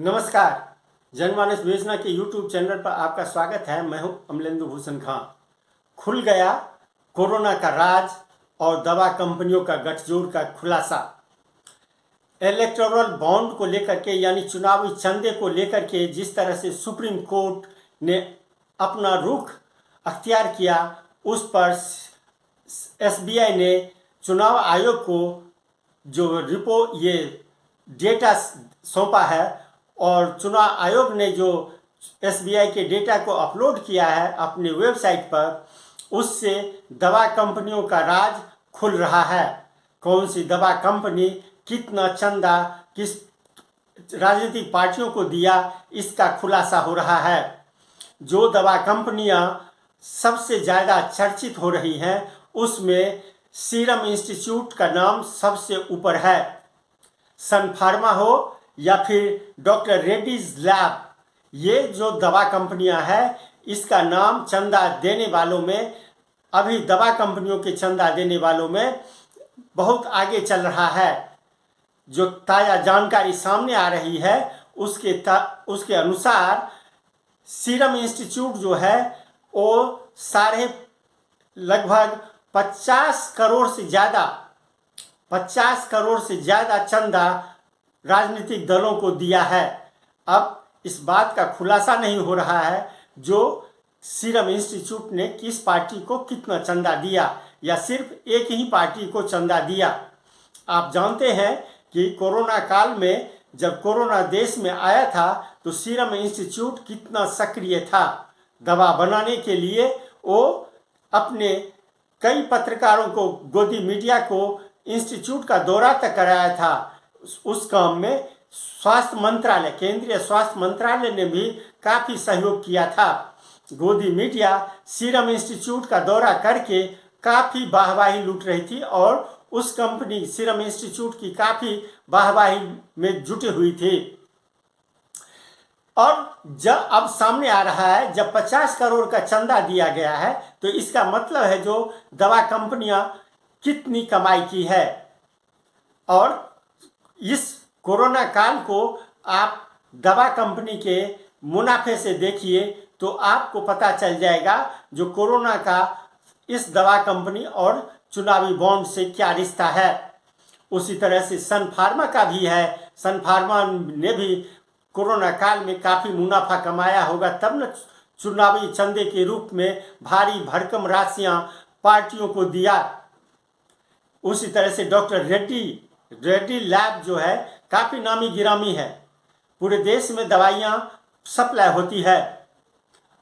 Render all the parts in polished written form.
नमस्कार। जनमानस योजना के YouTube चैनल पर आपका स्वागत है। मैं हूं अमलेंदु भूषण खां। खुल गया कोरोना का राज और दवा कंपनियों का गठजोड़ का खुलासा। इलेक्टोरल बॉन्ड को लेकर के यानी चुनावी चंदे को लेकर के जिस तरह से सुप्रीम कोर्ट ने अपना रुख अख्तियार किया, उस पर SBI ने चुनाव आयोग को जो ये डेटा सौंपा है और चुनाव आयोग ने जो SBI के डेटा को अपलोड किया है अपने वेबसाइट पर, उससे दवा कंपनियों का राज खुल रहा है। कौन सी दवा कंपनी कितना चंदा किस राजनीतिक पार्टियों को दिया, इसका खुलासा हो रहा है। जो दवा कंपनियां सबसे ज़्यादा चर्चित हो रही हैं, उसमें सीरम इंस्टीट्यूट का नाम सबसे ऊपर है। सन फार्मा हो या फिर डॉक्टर रेड्डीज लैब, ये जो दवा कंपनियां हैं, इसका नाम चंदा देने वालों में, अभी दवा कंपनियों के चंदा देने वालों में बहुत आगे चल रहा है। जो ताज़ा जानकारी सामने आ रही है उसके अनुसार सीरम इंस्टीट्यूट जो है वो लगभग 50 करोड़ से ज़्यादा चंदा राजनीतिक दलों को दिया है। अब इस बात का खुलासा नहीं हो रहा है जो सीरम इंस्टीट्यूट ने किस पार्टी को कितना चंदा दिया या सिर्फ एक ही पार्टी को चंदा दिया। आप जानते हैं कि कोरोना काल में जब कोरोना देश में आया था तो सीरम इंस्टीट्यूट कितना सक्रिय था। दवा बनाने के लिए वो अपने कई पत्रकारों को, गोदी मीडिया को इंस्टीट्यूट का दौरा तक कराया था। उस काम में केंद्रीय स्वास्थ्य मंत्रालय ने भी काफ़ी सहयोग किया था। गोदी मीडिया सीरम इंस्टीट्यूट का दौरा करके काफ़ी वाहवाही लूट रही थी और उस कंपनी सीरम इंस्टीट्यूट की काफ़ी वाहवाही में जुटी हुई थी। और जब अब सामने आ रहा है, जब 50 करोड़ का चंदा दिया गया है, तो इसका मतलब है जो दवा कंपनियां कितनी कमाई की है। और इस कोरोना काल को आप दवा कंपनी के मुनाफे से देखिए तो आपको पता चल जाएगा जो कोरोना का इस दवा कंपनी और चुनावी बॉन्ड से क्या रिश्ता है। उसी तरह से सन फार्मा का भी है। सन फार्मा ने भी कोरोना काल में काफ़ी मुनाफा कमाया होगा, तब न चुनावी चंदे के रूप में भारी भरकम राशियां पार्टियों को दिया। उसी तरह से डॉक्टर रेड्डी लैब जो है काफ़ी नामी गिरामी है, पूरे देश में दवाइयाँ सप्लाई होती है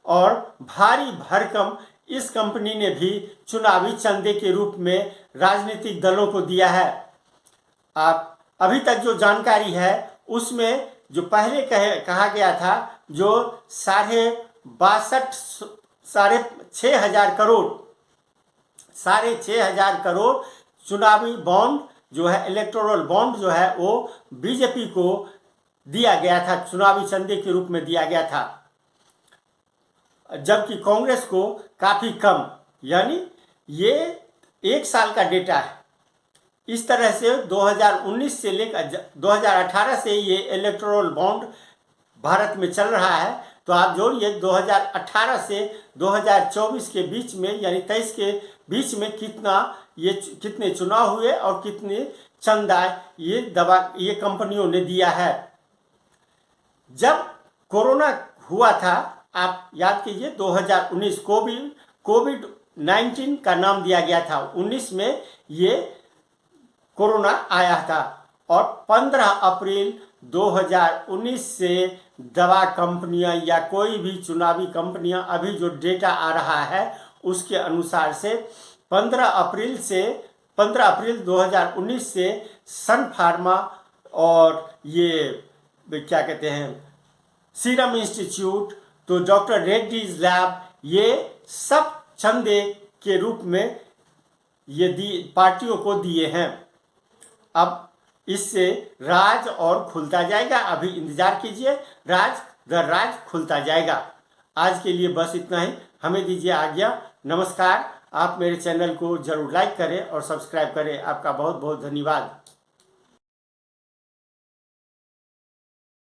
और भारी भरकम इस कंपनी ने भी चुनावी चंदे के रूप में राजनीतिक दलों को दिया है। आप अभी तक जो जानकारी है उसमें जो पहले कहा गया था जो 6,500 करोड़ चुनावी बॉन्ड जो है, इलेक्टोरल बॉन्ड जो है, वो बीजेपी को दिया गया था, चुनावी चंदे के रूप में दिया गया था, जबकि कांग्रेस को काफ़ी कम। यानी ये एक साल का डेटा है। इस तरह से 2019 से लेकर 2018 से ये इलेक्टोरल बॉन्ड भारत में चल रहा है। तो आप जोड़िए 2018 से 2024 के बीच में यानी 23 के बीच में कितने चुनाव हुए और कितने चंदा ये कंपनियों ने दिया है। जब कोरोना हुआ था, आप याद कीजिए 2019 कोविड-19 का नाम दिया गया था। 19 में ये कोरोना आया था और 15 अप्रैल 2019 से दवा कंपनियां या कोई भी चुनावी कंपनियां, अभी जो डेटा आ रहा है उसके अनुसार से 15 अप्रैल 2019 से सन फार्मा और ये क्या कहते हैं सीरम इंस्टीट्यूट, तो डॉक्टर रेड्डीज लैब, ये सब चंदे के रूप में ये पार्टियों को दिए हैं। अब इससे राज और खुलता जाएगा। अभी इंतजार कीजिए, राज खुलता जाएगा। आज के लिए बस इतना ही। हमें दीजिए आज्ञा। नमस्कार। आप मेरे चैनल को जरूर लाइक करें और सब्सक्राइब करें। आपका बहुत बहुत धन्यवाद।